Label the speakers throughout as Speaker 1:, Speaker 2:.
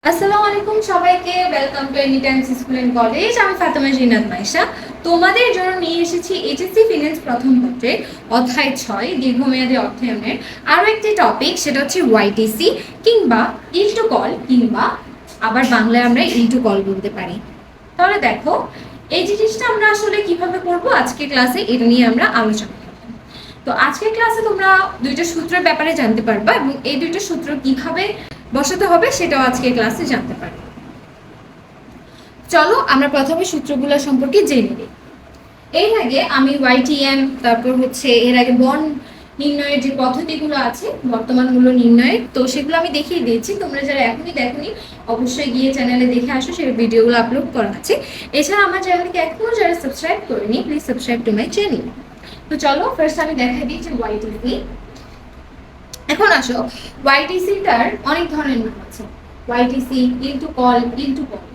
Speaker 1: আসসালামু আলাইকুম সবাইকে, welcome to any times school and college. আমি ফাতেমা জিনাত মাইশা তোমাদের জন্য নিয়ে এসেছি এইচএসসি ফিনান্স প্রথম পত্রে অধ্যায় 6 দীর্ঘমেয়াদী অর্থায়নের আরও একটি টপিক, সেটা হচ্ছে ওয়াইটিসি কিংবা ইল টু কল, কিংবা আবার বাংলায় আমরা ইল টু কল বলতে পারি। তাহলে দেখো এই জিনিসটা আমরা আসলে কিভাবে করব আজকে ক্লাসে, এটা নিয়ে আমরা আলোচনা করব। তো আজকের ক্লাসে তোমরা দুইটা সূত্রের ব্যাপারে জানতে পারবা এবং এই দুইটা সূত্র কিভাবে বসাতে হবে সেটাও আজকে ক্লাসে জানতে পারবো। চলো আমরা প্রথমে সূত্রগুলো সম্পর্কে জেনে নিই। এর আগে আমি ওয়াইটিএম, তারপর হচ্ছে এর আগে বন্ড নির্ণয়ের যে পদ্ধতিগুলো আছে বর্তমান মূল্য নির্ণয়ের, তো সেগুলো আমি দেখিয়ে দিয়েছি। তোমরা যারা এখনই দেখোনি অবশ্যই গিয়ে চ্যানেলে দেখে আসো, সেই ভিডিওগুলো আপলোড করা আছে। এছাড়া আমার চ্যানেলকে এখনো যারা সাবস্ক্রাইব করেনি, please subscribe to my channel. তো চলো ফার্স্ট আমি দেখাই দিই যে ওয়াইটিসি। এখন আসো, ওয়াইটিসিটার অনেক ধরনের নাম আছে, ওয়াইটিসি, ইল টু কল,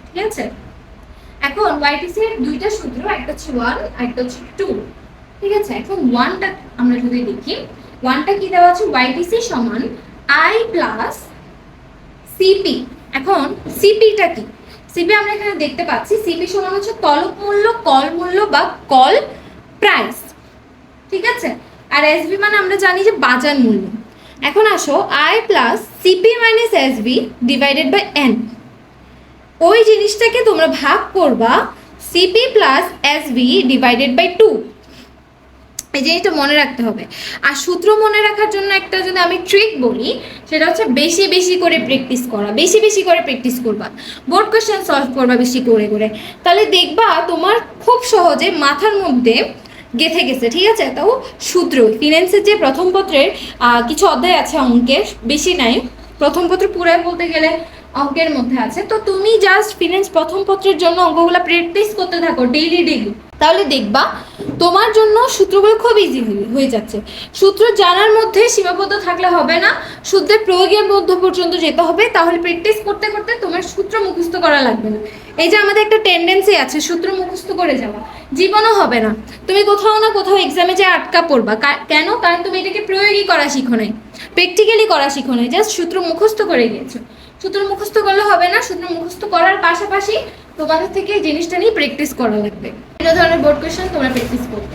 Speaker 1: ঠিক আছে। এখন ওয়াইটিসি এর দুইটা সূত্র, একটা হচ্ছে 1 আর একটা হচ্ছে 2, ঠিক আছে। এখন 1টা আমরা যদি দেখি, 1টা কি দেওয়া আছে, ওয়াইটিসি সমান আই প্লাস সিপি। এখন সিপিটা কি? সিপি আমরা এখানে দেখতে পাচ্ছি, সিপি সমান হচ্ছে তলব মূল্য, কল মূল্য বা কল প্রাইস, ঠিক আছে। আর এসবি মানে আমরা জানি যে বাজার মূল্য। এখন আসো, I plus CP minus SB divided by N, ওই জিনিসটাকে তোমরা ভাগ করবা CP plus SB divided by 2। এই জিনিসটা মনে রাখতে হবে। আর সূত্র মনে রাখার জন্য একটা যদি আমি ট্রিক বলি, সেটা হচ্ছে বেশি বেশি করে প্র্যাকটিস করা। বেশি বেশি করে প্র্যাকটিস করবা, বোর্ড কোশ্চেন সলভ করবা বেশি করে করে, তাহলে দেখবা তোমার খুব সহজে মাথার মধ্যে গেঁথে গেছে, ঠিক আছে। তাও সূত্র ফিনান্সের যে প্রথম পত্রের কিছু অধ্যায় আছে অঙ্কের, বেশি নাই, প্রথম পত্র পুরাই বলতে গেলে অঙ্কের মধ্যে আছে। তো তুমি জাস্ট ফিনান্স প্রথম পত্রের জন্য অঙ্কগুলো প্র্যাকটিস করতে থাকো ডেইলি, তাহলে দেখবা তোমার জন্য সূত্রগুলো খুব ইজি হয়ে যাচ্ছে। সূত্র জানার মধ্যে সীমাবদ্ধ থাকলে হবে না, সূত্রের প্রয়োগের মধ্যে পর্যন্ত যেতে হবে। তাহলে প্র্যাকটিস করতে করতে তোমার সূত্র মুখস্থ করা লাগবে না। এই যে আমাদের একটা টেন্ডেন্সি আছে সূত্র মুখস্থ করে যাওয়া, জীবনও হবে না। তুমি কোথাও না কোথাও এক্সামে যে আটকা পড়বা, কেন? কারণ তুমি এটাকে প্রয়োগই করা শিখো নাই, প্র্যাকটিক্যালি করা শিখো নাই, জাস্ট সূত্র মুখস্থ করে গিয়েছো। সূত্র মুখস্থ করলে হবে না, সূত্র মুখস্থ করার পাশাপাশি তোমাদের থেকে এই জিনিসটা নিয়ে প্র্যাকটিস করা লাগবে। বিভিন্ন ধরনের বোর্ড কোয়েশ্চেন তোমরা প্র্যাকটিস করবে।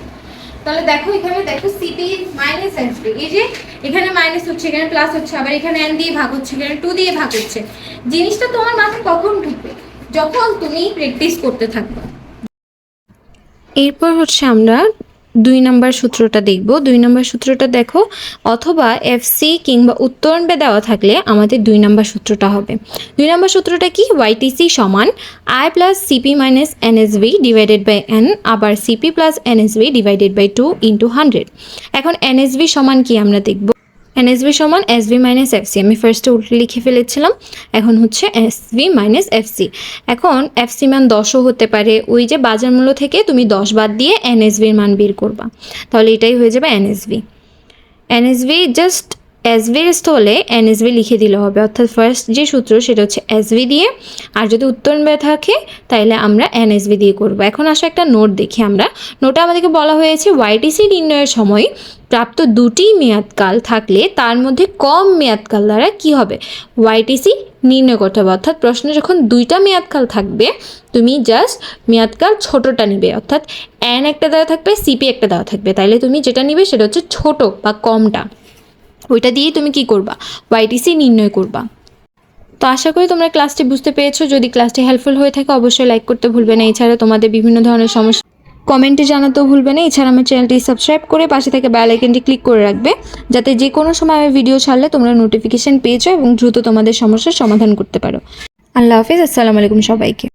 Speaker 1: তাহলে দেখো এখানে দেখো সিপি মাইনাস এসবি, এই যে এখানে মাইনাস হচ্ছে, এখানে প্লাস হচ্ছে, আবার এখানে এন দিয়ে ভাগ হচ্ছে, এখানে 2 দিয়ে ভাগ হচ্ছে। জিনিসটা তোমার মাথায় কখন ঢুকবে? যখন তুমি প্র্যাকটিস করতে থাকবে।
Speaker 2: এরপর হচ্ছে আমরা 2 নম্বর সূত্রটা দেখব। 2 নম্বর সূত্রটা দেখো, অথবা এফসি কিংবা উত্তরণবে দেওয়া থাকলে আমাদের 2 নম্বর সূত্রটা হবে। 2 নম্বর সূত্রটা কি? ওয়াইটিসি সমান I plus CP minus NSV divided by N, আবার CP plus NSV divided by 2 into 100। এখন এনএসভি সমান কি আমরা দেখব। এনএসভি সমান এসভি মাইনাস এফসি, আমি ফার্স্টে উল্টে লিখে ফেলেছিলাম, এখন হচ্ছে এসভি মাইনাস এফসি। এখন এফসি মান 10ও হতে পারে, ওই যে বাজার মূল্য থেকে তুমি 10 বাদ দিয়ে এনএসভির মান বের করবা, তাহলে এটাই হয়ে যাবে এনএসভি। এনএসভি জাস্ট এসভির স্থলে এনএসভি লিখে দিলে হবে, অর্থাৎ ফার্স্ট যে সূত্র সেটা হচ্ছে এসভি দিয়ে, আর যদি উত্তরণ থাকে তাহলে আমরা এনএসভি দিয়ে করব। এখন আসলে একটা নোট দেখি আমরা। নোটে আমাদেরকে বলা হয়েছে ওয়াইটিসি নির্ণয়ের সময় প্রাপ্ত 2টি মেয়াদকাল থাকলে তার মধ্যে কম মেয়াদকাল দ্বারা কি হবে, ওয়াইটিসি নির্ণয় করতে হবে। অর্থাৎ প্রশ্নে যখন 2টা মেয়াদকাল থাকবে তুমি জাস্ট মেয়াদকাল ছোটটা নিবে, অর্থাৎ এন একটা দেওয়া থাকবে, সিপি একটা দেওয়া থাকবে, তাইলে তুমি যেটা নিবে সেটা হচ্ছে ছোট বা কমটা, ওইটা দিয়েই তুমি কি করবা, ওয়াইটিসি নির্ণয় করবা। তো আশা করি তোমরা ক্লাসটি বুঝতে পেরেছো। যদি ক্লাসটি হেল্পফুল হয়ে থাকে অবশ্যই লাইক করতে ভুলবে না। এছাড়া তোমাদের বিভিন্ন ধরনের সমস্যা কমেন্টে জানাতেও ভুলবে না। এছাড়া আমার চ্যানেলটি সাবস্ক্রাইব করে পাশে থেকে বেল আইকনটি ক্লিক করে রাখবে, যাতে যে কোনো সময় আমি ভিডিও ছাড়লে তোমরা নোটিফিকেশন পেয়ে যাও এবং দ্রুত তোমাদের সমস্যার সমাধান করতে পারো। আল্লাহ হাফিজ, আসসালামু আলাইকুম সবাইকে।